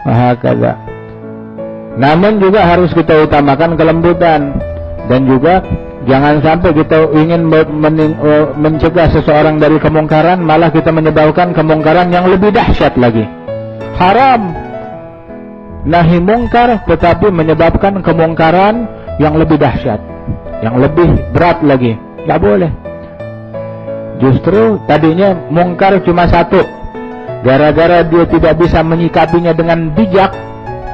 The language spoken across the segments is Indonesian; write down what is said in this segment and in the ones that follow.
Wahakadha. Namun juga harus kita utamakan kelembutan, dan juga jangan sampai kita ingin mencegah seseorang dari kemungkaran, malah kita menyebabkan kemungkaran yang lebih dahsyat lagi. Haram nahi mungkar, tetapi menyebabkan kemungkaran yang lebih dahsyat, yang lebih berat lagi. Tidak boleh. Justru tadinya mungkar cuma satu, gara-gara dia tidak bisa menyikapinya dengan bijak,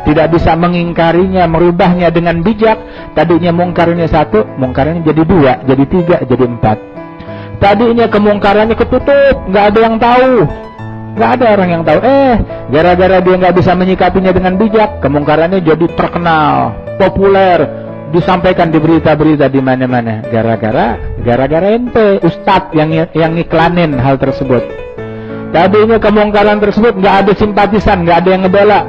tidak bisa mengingkarinya, merubahnya dengan bijak. Tadinya mungkarnya satu, mungkarnya jadi dua, jadi tiga, jadi empat. Tadinya kemungkarannya ketutup, nggak ada yang tahu, nggak ada orang yang tahu. Gara-gara dia nggak bisa menyikapinya dengan bijak, kemungkarannya jadi terkenal, populer, disampaikan di berita-berita di mana-mana. Gara-gara ente ustadz yang iklanin hal tersebut. Tadinya kemungkaran tersebut nggak ada simpatisan, nggak ada yang ngebela.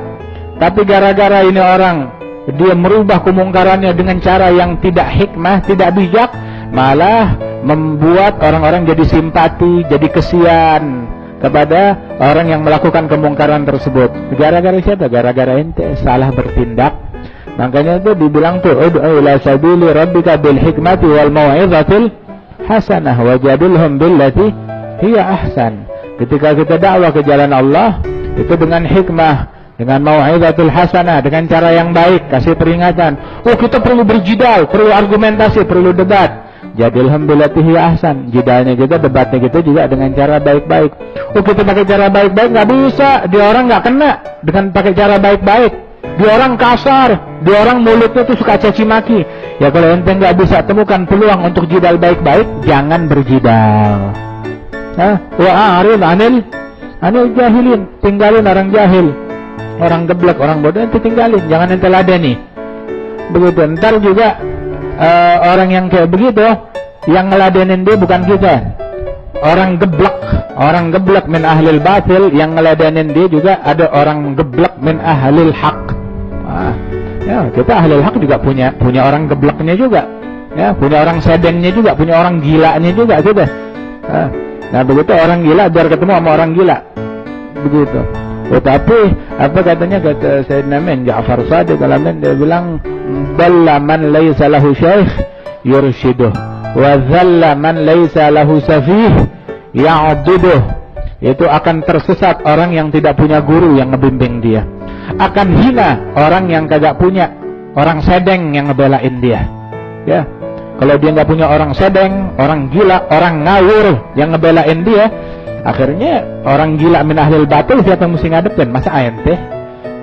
Tapi gara-gara ini orang, dia merubah kemungkarannya dengan cara yang tidak hikmah, tidak bijak, malah membuat orang-orang jadi simpati, jadi kesian kepada orang yang melakukan kemungkaran tersebut. Gara-gara siapa? Gara-gara ente salah bertindak. Makanya itu dibilang tuh, ud'u ila sabili rabbika bil hikmati wal mau'izatil hasanah wajadilhum billati hiya ahsan. Ketika kita dakwah ke jalan Allah, itu dengan hikmah, dengan mau'izatul hasanah, dengan cara yang baik, kasih peringatan. Kita perlu berjidal, perlu argumentasi, perlu debat. Jadilhum billati hiya ahsan. Jidalnya juga, debatnya kita juga dengan cara baik-baik. Kita pakai cara baik-baik nggak bisa, dia orang nggak kena dengan pakai cara baik-baik. Dia orang kasar, dia orang mulutnya tuh suka caci maki. Ya kalau ente nggak bisa temukan peluang untuk jidal baik-baik, jangan berjidal. Wa'arid anil jahilin, tinggalin orang jahil, orang geblek, orang bodoh, ente tinggalin, jangan ente ladeni. Begitu. Ntar juga orang yang kayak begitu, yang ngeladenin dia bukan kita, orang geblek min ahlil batil, yang ngeladenin dia juga ada orang geblek min ahlil haq. Ya, kita ahlil haq juga punya orang gebleknya juga, ya, punya orang sedengnya juga, punya orang gilanya juga kita. Nah begitu, orang gila biar ketemu sama orang gila, begitu. Tapi apa katanya, kata Sayyidina Min Ja'far Shadiq alamin, dia bilang dalla man laysa lahu syaikh yurshiduh wa dhalla man laysa lahu safih ya'duduh. Itu akan tersesat orang yang tidak punya guru yang ngebimbing dia, akan hina orang yang kagak punya orang sedeng yang ngebelain dia. Ya, kalau dia nggak punya orang sedeng, orang gila, orang ngawur yang ngebelain dia, akhirnya orang gila min ahlil batil siapa yang mesti ngadepin? Masa ente?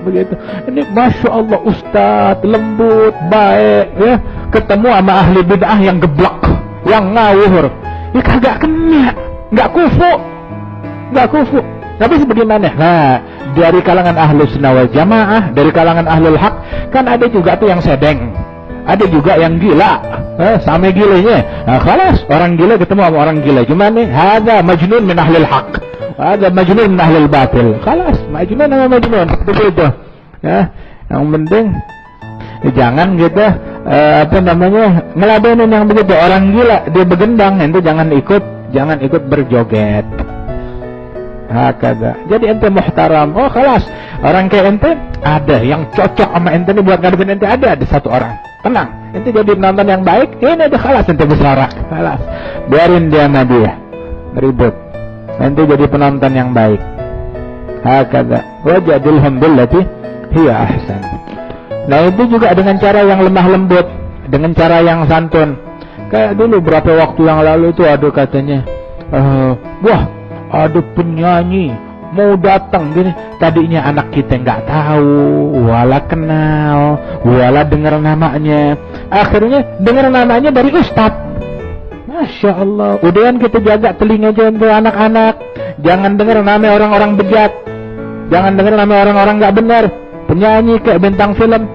Begitu. Ini Masya Allah Ustadz lembut, baik, ya, ketemu sama ahli bid'ah yang geblek, yang ngawur, ya kagak kena, nggak kufu. Tapi sebagaimana? Nah, dari kalangan ahlus sunnah wal jamaah, dari kalangan ahlul haq, kan ada juga tuh yang sedeng, ada juga yang gila, sama gilanya. Nah, khalas, orang gila ketemu sama orang gila, cuman nih, ada majnun min ahlil haq, ada majnun min ahlil batil. Khalas, majnun sama majnun, begitu. Ya, yang penting jangan kita ngeladenin yang begitu. Orang gila dia begendang, ente jangan ikut berjoget. Hakada. Jadi ente muhtaram. Khalas, orang kayak ente ada yang cocok sama ente nih buat ngadepin ente, ada satu orang. Tenang, ente jadi penonton yang baik. Ini udah khalas, ente bersorak. Khalas, biarin dia sama dia ribut. Ente jadi penonton yang baik. Hakada. Wajadilhum billati hiya ahsan. Nah itu juga dengan cara yang lemah lembut, dengan cara yang santun. Kayak dulu berapa waktu yang lalu itu ada katanya, ada penyanyi mau datang gini. Tadinya anak kita nggak tahu, wala kenal, wala dengar namanya. Akhirnya dengar namanya dari ustadz. Masya Allah. Udahan kita jaga telinga untuk anak-anak. Jangan dengar nama orang-orang bejat, jangan dengar nama orang-orang nggak benar. Penyanyi kayak bintang film,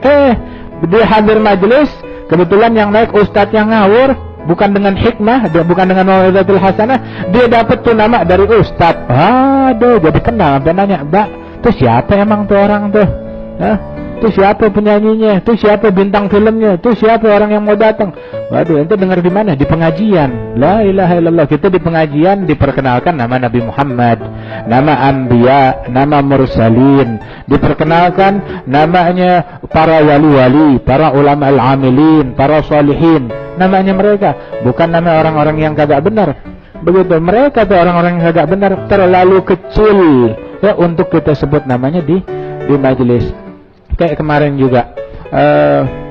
dia hadir majelis, kebetulan yang naik ustadz yang ngawur, bukan dengan hikmah, bukan dengan mau'izatul hasanah, dia dapat tuh nama dari ustadz. Aduh, jadi kenal, dan nanya, Mbak, tuh siapa emang tuh orang tuh? Itu siapa penyanyinya? Itu siapa bintang filmnya? Itu siapa orang yang mau datang? Waduh, ente dengar di mana? Di pengajian. La ilaha illallah. Kita di pengajian diperkenalkan nama Nabi Muhammad, nama anbiya, nama mursalin, diperkenalkan namanya para wali-wali, para ulama al-amilin, para salihin. Namanya mereka, bukan nama orang-orang yang kagak benar. Begitu, mereka tuh orang-orang yang kagak benar, terlalu kecil ya untuk kita sebut namanya di majelis. Kayak kemarin juga,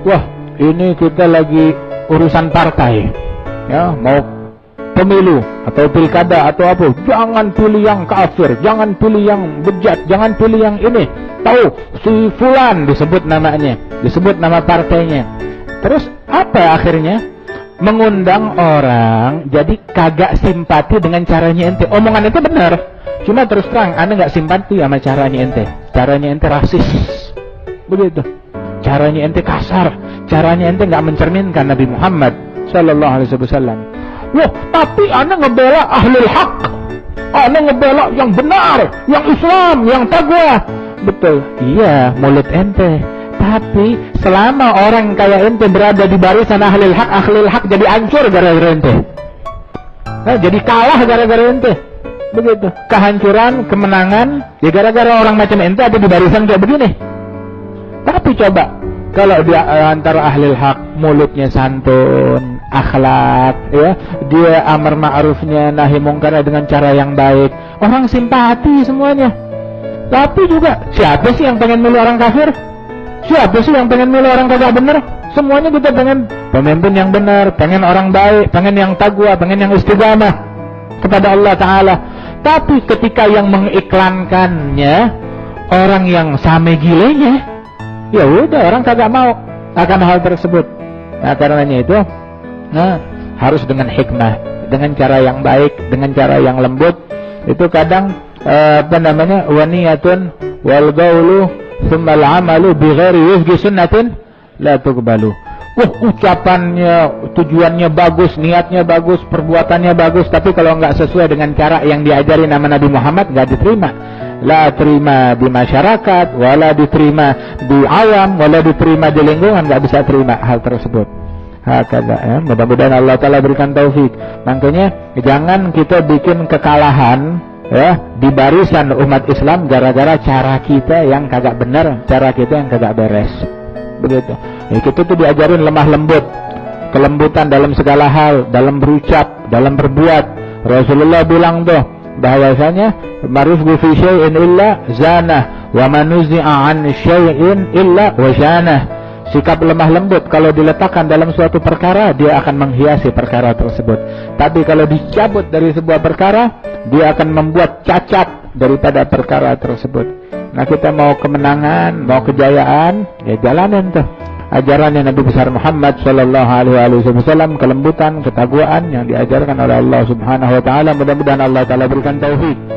wah ini kita lagi urusan partai, ya mau pemilu atau pilkada atau apa, jangan pilih yang kafir, jangan pilih yang bejat, jangan pilih yang ini. Tahu si fulan disebut namanya, disebut nama partainya. Terus apa akhirnya? Mengundang orang jadi kagak simpati dengan caranya ente. Omongan ente benar, cuma terus terang anda nggak simpati sama caranya ente. Caranya ente rasis, begitu. Caranya ente kasar, caranya ente nggak mencerminkan Nabi Muhammad Sallallahu Alaihi Wasallam. Wah, tapi anda ngebela ahlul haq, anda ngebela yang benar, yang Islam, yang taqwa. Betul, iya mulut ente. Tapi selama orang kayak ente berada di barisan ahlul haq jadi hancur gara-gara ente. Nah, jadi kalah gara-gara ente. Begitu. Kehancuran, kemenangan, ya gara-gara orang macam ente ada di barisan kayak begini. Tapi coba, kalau di antara ahlul haq mulutnya santun, akhlak, ya, dia amar ma'rufnya, nahi mungkar dengan cara yang baik, orang simpati semuanya. Tapi juga, siapa sih yang pengen milih orang kafir? Siapa sih yang pengen milih orang kagak bener? Semuanya kita pengen pemimpin yang benar, pengen orang baik, pengen yang taqwa, pengen yang istiqamah kepada Allah Ta'ala. Tapi ketika yang mengiklankannya orang yang same gilenya, ya udah orang kagak mau akan hal tersebut. Nah karenanya itu, harus dengan hikmah, dengan cara yang baik, dengan cara yang lembut. Itu kadang waniyatun wal gaulu thumma al-amalu bighairi wifqi sunnatin la tuqbalu. Ucapannya, tujuannya bagus, niatnya bagus, perbuatannya bagus, tapi kalau nggak sesuai dengan cara yang diajari nama Nabi Muhammad, nggak diterima. La terima di masyarakat, wala diterima di awam, wala diterima di lingkungan, nggak bisa terima hal tersebut. Hakada, ya. Mudah-mudahan Allah Ta'ala berikan taufik. Makanya jangan kita bikin kekalahan, ya, di barisan umat Islam gara-gara cara kita yang kagak benar, cara kita yang kagak beres. Begitu. Ya, kita tuh diajarin lemah lembut, kelembutan dalam segala hal, dalam berucap, dalam berbuat. Rasulullah bilang tuh bahwasanya marifqu fi syai'in illa zanah wa manuzi'a 'an syai'in illa wajanah. Sikap lemah lembut kalau diletakkan dalam suatu perkara, dia akan menghiasi perkara tersebut. Tapi kalau dicabut dari sebuah perkara, dia akan membuat cacat daripada perkara tersebut. Nah kita mau kemenangan, mau kejayaan, ya jalanin tuh ajarannya Nabi besar Muhammad Sallallahu Alaihi Wasallam, kelembutan, ketakwaan yang diajarkan oleh Allah Subhanahu Wa Taala. Mudah-mudahan Allah Taala berikan taufik.